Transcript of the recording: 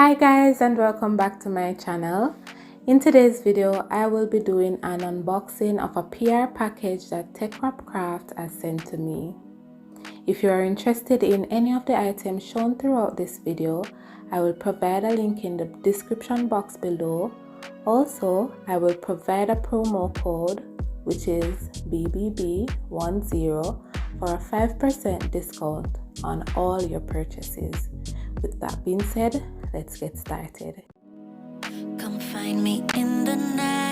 Hi guys, and welcome back to my channel. In today's video I will be doing an unboxing of a PR package that Teckwrap Craft has sent to me. If you are interested in any of the items shown throughout this video, I will provide a link in the description box below. Also, I will provide a promo code which is BBB10 for a 5% discount on all your purchases. With that being said, let's get started. Come find me in the night.